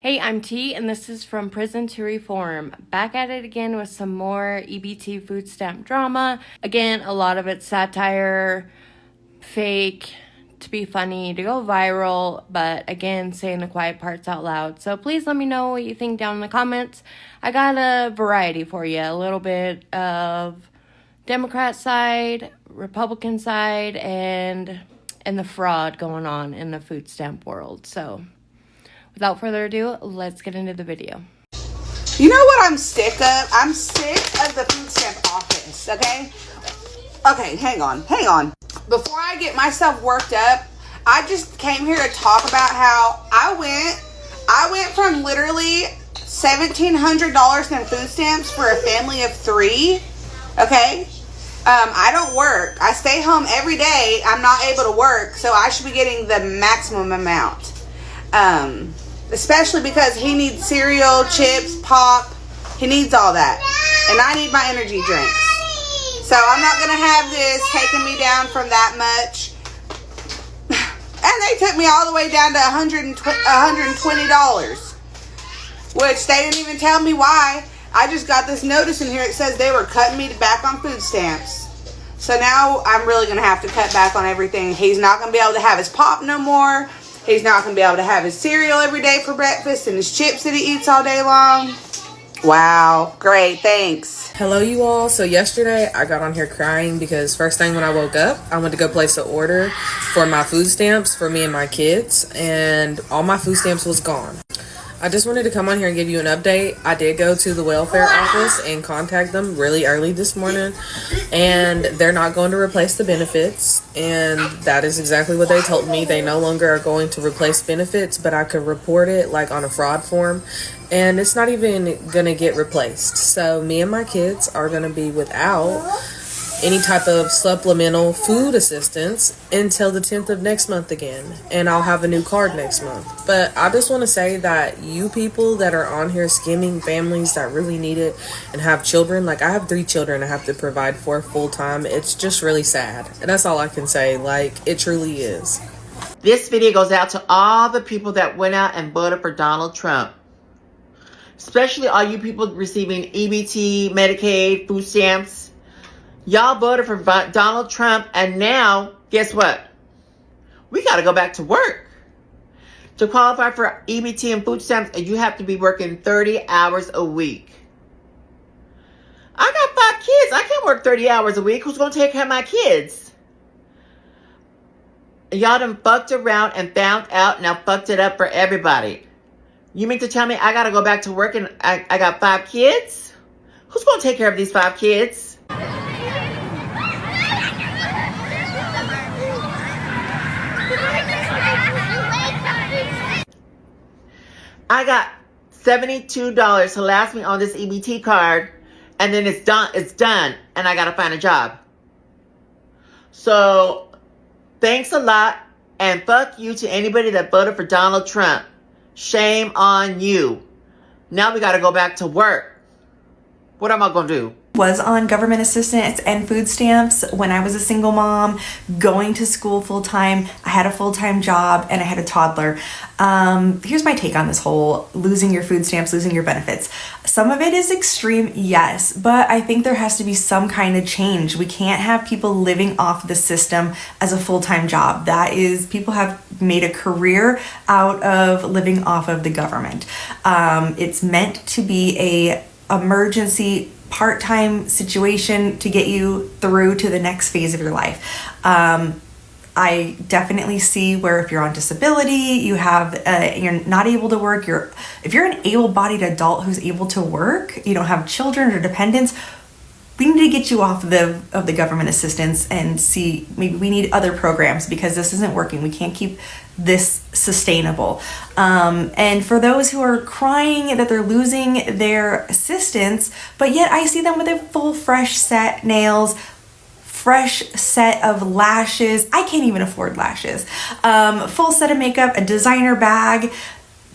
Hey, I'm T, and this is From Prison to Reform. Back at it again with some more EBT food stamp drama. Again, a lot of it's satire, fake, to be funny, to go viral, but again, saying the quiet parts out loud. So please let me know what you think down in the comments. I got a variety for you, a little bit of Democrat side, Republican side, and the fraud going on in the food stamp world. So without further ado, let's get into the video. You know what I'm sick of? I'm sick of the food stamp office, okay? Okay, hang on. Before I get myself worked up, I just came here to talk about how I went from literally $1,700 in food stamps for a family of 3, okay? I don't work. I stay home every day. I'm not able to work, so I should be getting the maximum amount. Especially because he needs cereal, chips, pop. He needs all that. And I need my energy drinks. So I'm not going to have this taking me down from that much. And they took me all the way down to $120. Which they didn't even tell me why. I just got this notice in here. It says they were cutting me back on food stamps. So now I'm really going to have to cut back on everything. He's not going to be able to have his pop no more. He's not going to be able to have his cereal every day for breakfast and his chips that he eats all day long. Wow. Great. Thanks. Hello, you all. So yesterday I got on here crying because first thing when I woke up, I went to go place an order for my food stamps for me and my kids, and all my food stamps was gone. I just wanted to come on here and give you an update. I did go to the welfare office and contact them really early this morning, and they're not going to replace the benefits, and that is exactly what they told me. They no longer are going to replace benefits, but I could report it like on a fraud form, and it's not even going to get replaced. So me and my kids are going to be without any type of supplemental food assistance until the 10th of next month again, and I'll have a new card next month. But I just want to say that you people that are on here skimming families that really need it and have children, like I have 3 children I have to provide for full time, it's just really sad, and that's all I can say. Like, it truly is. This video goes out to all the people that went out and voted for Donald Trump, especially all you people receiving EBT, Medicaid, food stamps. Y'all voted for Donald Trump, and now, guess what? We got to go back to work. To qualify for EBT and food stamps, you have to be working 30 hours a week. I got 5 kids. I can't work 30 hours a week. Who's going to take care of my kids? Y'all done fucked around and found out, now fucked it up for everybody. You mean to tell me I got to go back to work and I got 5 kids? Who's going to take care of these 5 kids? I got $72 to last me on this EBT card, and then it's done, and I gotta find a job. So, thanks a lot, and fuck you to anybody that voted for Donald Trump. Shame on you. Now we gotta go back to work. What am I gonna do? Was on government assistance and food stamps when I was a single mom, going to school full-time. I had a full-time job and I had a toddler. Here's my take on this whole losing your food stamps, losing your benefits. Some of it is extreme, yes, but I think there has to be some kind of change. We can't have people living off the system as a full-time job. That is, people have made a career out of living off of the government. It's meant to be a emergency part-time situation to get you through to the next phase of your life. I definitely see where if you're on disability, you have you're not able to work. If you're an able-bodied adult who's able to work, you don't have children or dependents, we need to get you off of the government assistance and see, maybe we need other programs because this isn't working. We can't keep this sustainable. And for those who are crying that they're losing their assistance, but yet I see them with a full fresh set nails, fresh set of lashes. I can't even afford lashes. Full set of makeup, a designer bag.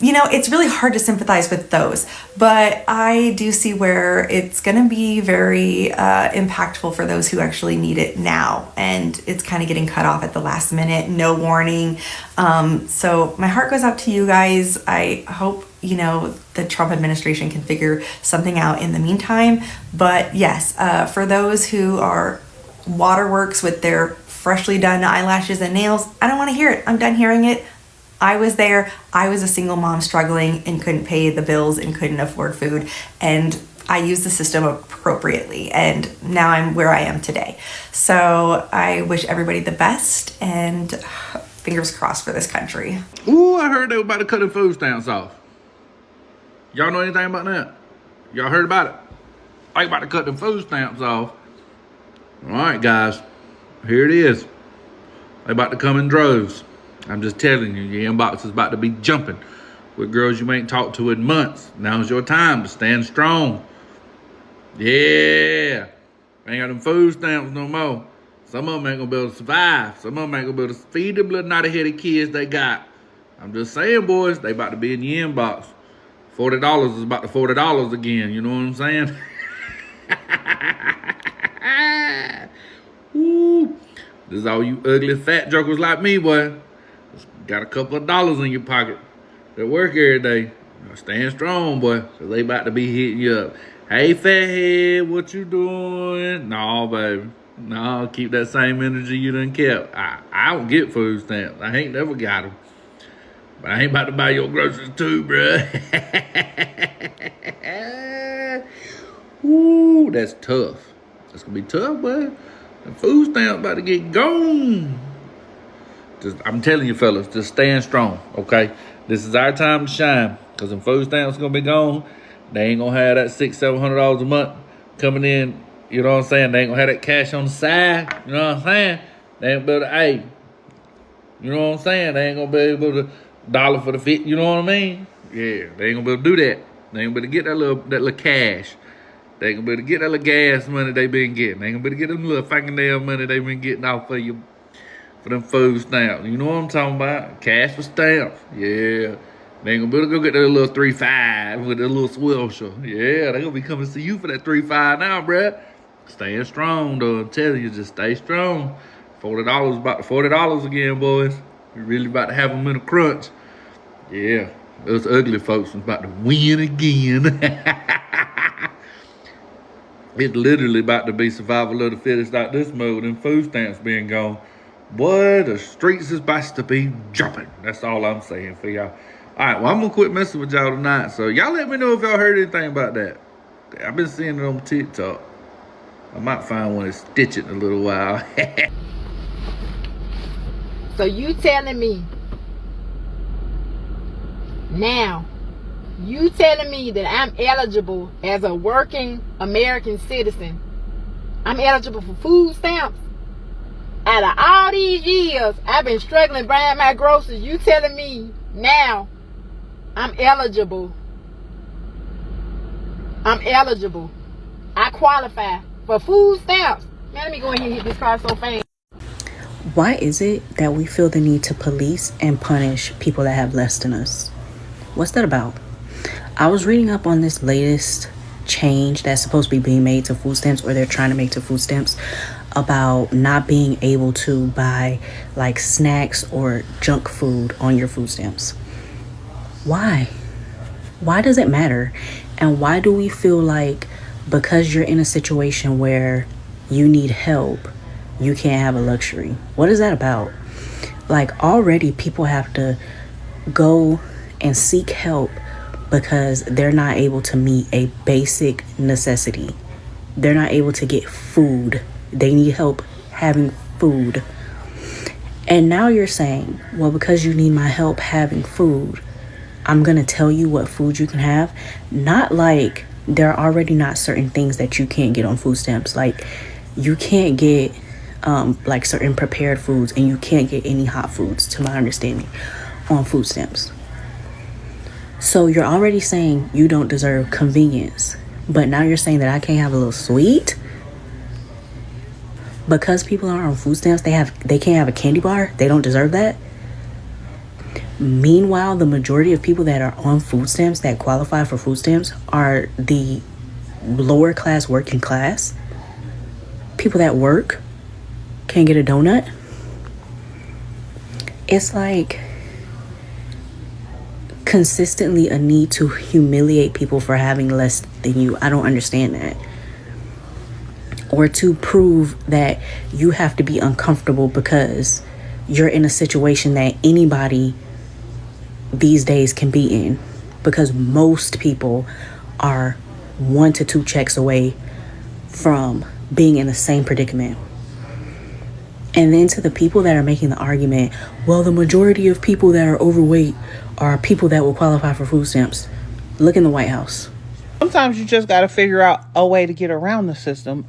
You know, it's really hard to sympathize with those, but I do see where it's going to be very impactful for those who actually need it now, and it's kind of getting cut off at the last minute, no warning. So my heart goes out to you guys. I hope the Trump administration can figure something out in the meantime. But yes, for those who are waterworks with their freshly done eyelashes and nails, I don't want to hear it. I'm done hearing it. I was there. I was a single mom struggling and couldn't pay the bills and couldn't afford food. And I used the system appropriately. And now I'm where I am today. So I wish everybody the best and fingers crossed for this country. Ooh, I heard they were about to cut the food stamps off. Y'all know anything about that? Y'all heard about it? They about to cut the food stamps off. All right, guys. Here it is. They about to come in droves. I'm just telling you, your inbox is about to be jumping with girls you ain't talked to in months. Now's your time to stand strong. Yeah. Ain't got them food stamps no more. Some of them ain't gonna be able to survive. Some of them ain't gonna be able to feed them little naughty-headed kids they got. I'm just saying, boys, they about to be in your inbox. $40 is about to $40 again. You know what I'm saying? Woo. This is all you ugly fat jokers like me, boy. Just got a couple of dollars in your pocket that work every day. Now stand strong, boy, because they about to be hitting you up. Hey, fathead, what you doing? No, baby. No, keep that same energy you done kept. I don't get food stamps. I ain't never got them. But I ain't about to buy your groceries too, bruh. Ooh, that's tough. That's gonna be tough, boy. The food stamps about to get gone. I'm telling you, fellas, just stand strong, okay? This is our time to shine, because the food stamps gonna be gone. They ain't gonna have that $600-700 a month coming in. You know what I'm saying? They ain't gonna have that cash on the side. You know what I'm saying? They ain't gonna be able to, hey, you know what I'm saying? They ain't gonna be able to dollar for the fit. You know what I mean? Yeah, they ain't gonna be able to do that. They ain't gonna be able to get that little cash. They ain't gonna be able to get that little gas money they been getting. They ain't gonna be able to get them little fingernail money they been getting off for you for them food stamps. You know what I'm talking about? Cash for stamps. Yeah. They ain't gonna be able to go get that little 3.5 with that little swelter. Yeah, they gonna be coming to see you for that 3.5 now, bruh. Staying strong, though. I'm telling you, just stay strong. $40 about to $40 again, boys. We really about to have them in a crunch. Yeah, those ugly folks is about to win again. It's literally about to be survival of the fittest out this mode and food stamps being gone. Boy, the streets is about to be jumping. That's all I'm saying for y'all. All right, well, I'm going to quit messing with y'all tonight. So y'all let me know if y'all heard anything about that. I've been seeing it on TikTok. I might find one and stitch it in a little while. So you telling me now, you telling me that I'm eligible as a working American citizen, I'm eligible for food stamps? Out of all these years I've been struggling buying my groceries, you telling me now I'm eligible? I'm eligible. I qualify for food stamps. Man, let me go ahead and hit this car so fast. Why is it that we feel the need to police and punish people that have less than us? What's that about? I was reading up on this latest change that's supposed to be being made to food stamps, or they're trying to make to food stamps, about not being able to buy like snacks or junk food on your food stamps. Why? Why does it matter? And why do we feel like because you're in a situation where you need help, you can't have a luxury? What is that about? Like, already people have to go and seek help because they're not able to meet a basic necessity. They're not able to get food. They need help having food. And now you're saying, well, because you need my help having food, I'm going to tell you what food you can have. Not like there are already not certain things that you can't get on food stamps. Like, you can't get like certain prepared foods, and you can't get any hot foods, to my understanding, on food stamps. So you're already saying you don't deserve convenience, but now you're saying that I can't have a little sweet? Because people are on food stamps, they can't have a candy bar? They don't deserve that? Meanwhile, the majority of people that are on food stamps, that qualify for food stamps, are the lower class, working class. People that work can't get a donut. It's like, consistently a need to humiliate people for having less than you. I don't understand that. Or to prove that you have to be uncomfortable because you're in a situation that anybody these days can be in, because most people are 1 to 2 checks away from being in the same predicament. And then to the people that are making the argument, well, the majority of people that are overweight are people that will qualify for food stamps. Look in the White House. Sometimes you just got to figure out a way to get around the system.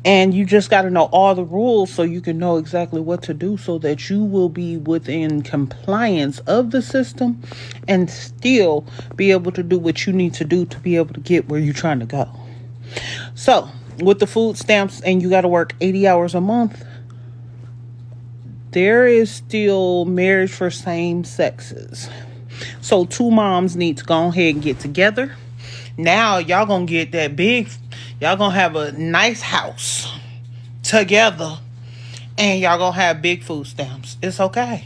And you just got to know all the rules so you can know exactly what to do so that you will be within compliance of the system and still be able to do what you need to do to be able to get where you're trying to go. So with the food stamps and you got to work 80 hours a month, there is still marriage for same sexes. So 2 moms need to go ahead and get together. Now y'all gonna get that big, y'all gonna have a nice house together and y'all gonna have big food stamps. It's okay.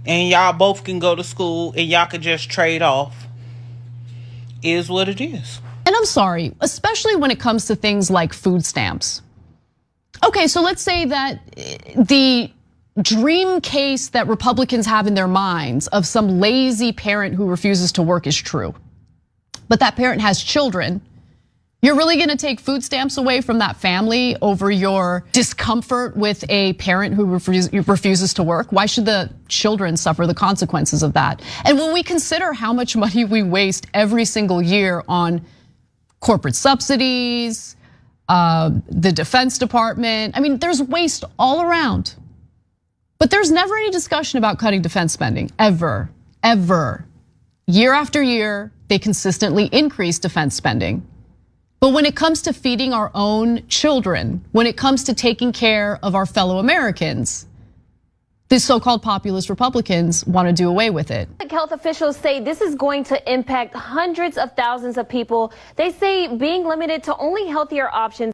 And y'all both can go to school and y'all can just trade off. Is what it is. And I'm sorry, especially when it comes to things like food stamps. Okay, so let's say that the dream case that Republicans have in their minds of some lazy parent who refuses to work is true. But that parent has children. You're really gonna take food stamps away from that family over your discomfort with a parent who refuses to work? Why should the children suffer the consequences of that? And when we consider how much money we waste every single year on corporate subsidies, the Defense Department, I mean, there's waste all around. But there's never any discussion about cutting defense spending, ever, ever. Year after year, they consistently increase defense spending. But when it comes to feeding our own children, when it comes to taking care of our fellow Americans, the so-called populist Republicans want to do away with it. Health officials say this is going to impact hundreds of thousands of people. They say being limited to only healthier options.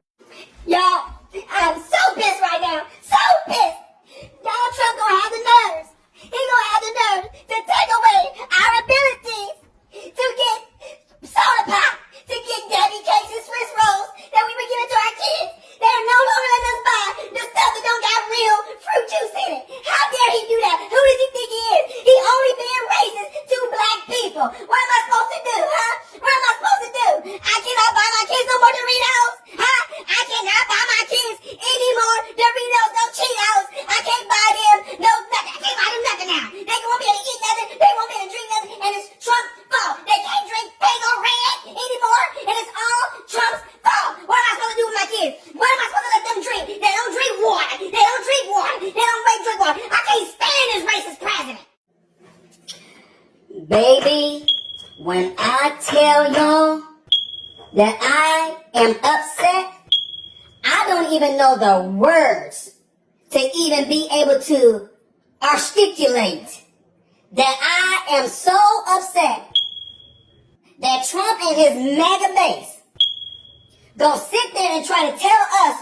Y'all, I'm so pissed right now. So pissed. Donald Trump gonna have the nerves. He gonna have the nerves to take away our abilities to get soda pop, to get Debbie cakes and Swiss rolls that we been giving to our kids. They're no longer letting us buy the stuff that don't got real fruit juice in it. How dare he do that? Who does he think he is? He only being racist to black people. What am I supposed to do, huh? What am I supposed to do? I cannot buy my kids no more Doritos, huh? I cannot buy my kids any more Doritos, no Cheetos. I can't buy them no nothing. I can't buy them nothing now. They won't be able to eat nothing. They won't be able to drink nothing. And it's Trump's fault. They can't drink Fago Red anymore. And it's all Trump's fault. What am I supposed to do with my kids? What am I supposed to let them drink? They don't drink water. They don't drink water. They don't drink water. I can't stand this racist president. Baby, when I tell y'all that I am upset, I don't even know the words to even be able to articulate that I am so upset that Trump and his MAGA base gonna sit there and try to tell us,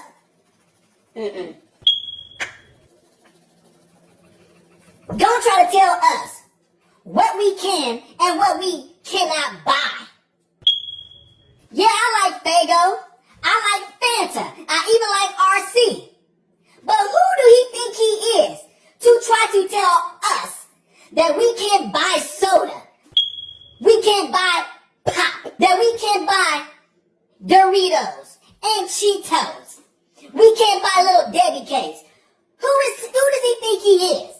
don't try to tell us what we can and what we cannot buy. Yeah, I like Fago. I like Fanta. I even like RC. But who do he think he is to try to tell us that we can't buy soda? We can't buy pop. That we can't buy Doritos and Cheetos. We can't buy little Debbie cakes. Who does he think he is?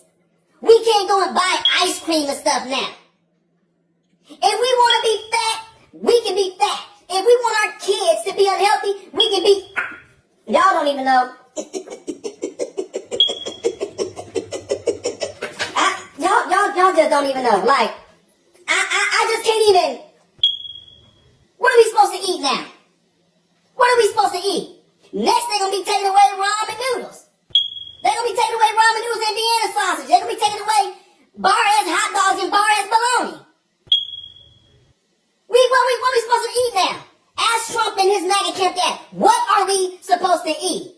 We can't go and buy ice cream and stuff now. If we want to be fat, we can be fat. If we want our kids to be unhealthy, we can be... Y'all don't even know. Y'all just don't even know. Like, I just can't even... What are we supposed to eat now? What are we supposed to eat? Next, they're going to be taking away ramen noodles. They're going to be taking away ramen noodles and Vienna sausage. They're going to be taking away bar-ass hot dogs and bar-ass bologna. What are we supposed to eat now? Ask Trump and his MAGA camp that. What are we supposed to eat?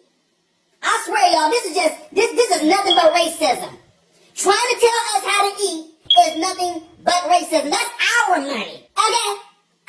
I swear, y'all, this is nothing but racism. Trying to tell us how to eat is nothing but racism. That's our money. Okay?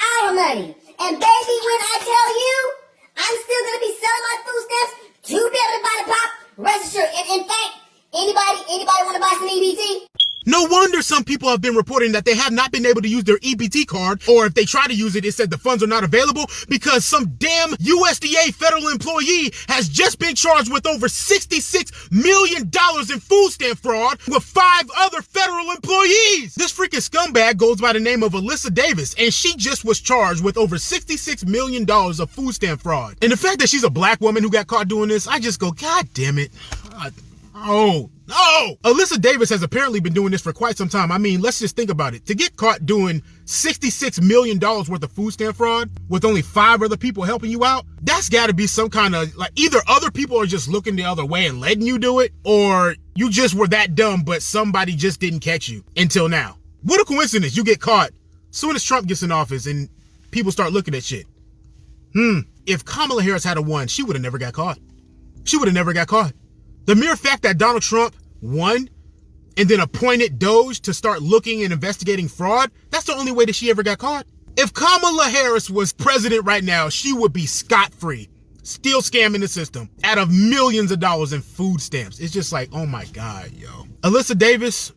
Our money. And baby, when I tell you, I'm still going to be selling my food stamps to be able to buy the pop, rest assured. And in fact, anybody want to buy some EBT? No wonder some people have been reporting that they have not been able to use their EBT card, or if they try to use it, it said the funds are not available because some damn USDA federal employee has just been charged with over $66 million in food stamp fraud with 5 other federal employees. This freaking scumbag goes by the name of Alyssa Davis, and she just was charged with over $66 million of food stamp fraud. And the fact that she's a black woman who got caught doing this, I just go, God damn it. Oh, no! Alyssa Davis has apparently been doing this for quite some time. I mean, let's just think about it. To get caught doing $66 million worth of food stamp fraud with only 5 other people helping you out, that's gotta be some kind of, like, either other people are just looking the other way and letting you do it, or you just were that dumb, but somebody just didn't catch you until now. What a coincidence, you get caught soon as Trump gets in office and people start looking at shit. If Kamala Harris had won, she would have never got caught. She would have never got caught. The mere fact that Donald Trump won and then appointed Doge to start looking and investigating fraud, that's the only way that she ever got caught. If Kamala Harris was president right now, she would be scot-free, still scamming the system out of millions of dollars in food stamps. It's just like, oh my God, yo. Alyssa Davis,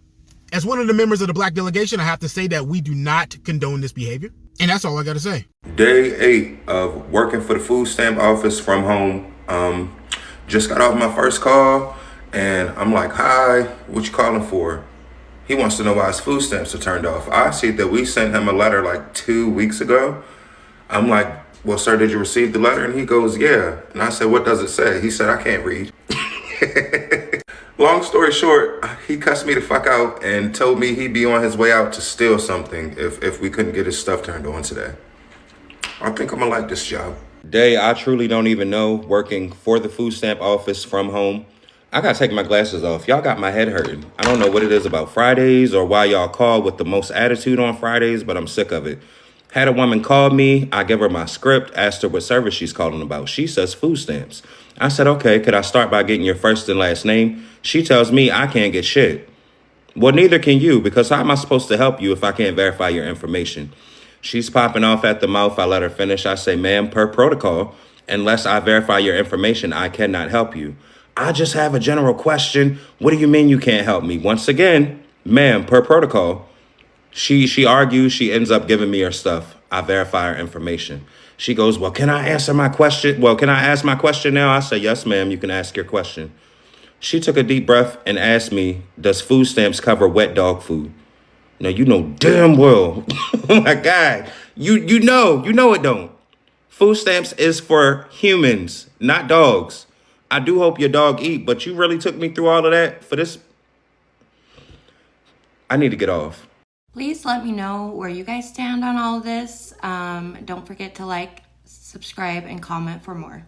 as one of the members of the black delegation, I have to say that we do not condone this behavior. And that's all I gotta say. Day 8 of working for the food stamp office from home. Just got off my first call, and I'm like, hi, what you calling for? He wants to know why his food stamps are turned off. I see that we sent him a letter like 2 weeks ago. I'm like, well, sir, did you receive the letter? And he goes, yeah. And I said, what does it say? He said, I can't read. Long story short, he cussed me the fuck out and told me he'd be on his way out to steal something if we couldn't get his stuff turned on today. I think I'm gonna like this job. Day, I truly don't even know, working for the food stamp office from home. I gotta take my glasses off. Y'all got my head hurting. I don't know what it is about Fridays or why y'all call with the most attitude on Fridays, but I'm sick of it. Had a woman call me, I give her my script, asked her what service she's calling about. She says food stamps. I said, okay, could I start by getting your first and last name? She tells me I can't get shit. Well, neither can you, because how am I supposed to help you if I can't verify your information? She's popping off at the mouth. I let her finish. I say, ma'am, per protocol, unless I verify your information, I cannot help you. I just have a general question. What do you mean you can't help me? Once again, ma'am, per protocol. She argues. She ends up giving me her stuff. I verify her information. She goes, well, can I answer my question? Well, can I ask my question now? I say, yes, ma'am, you can ask your question. She took a deep breath and asked me, does food stamps cover wet dog food? Now, you know damn well, oh my God, you know it don't. Food stamps is for humans, not dogs. I do hope your dog eat, but you really took me through all of that for this. I need to get off. Please let me know where you guys stand on all of this. Don't forget to like, subscribe, and comment for more.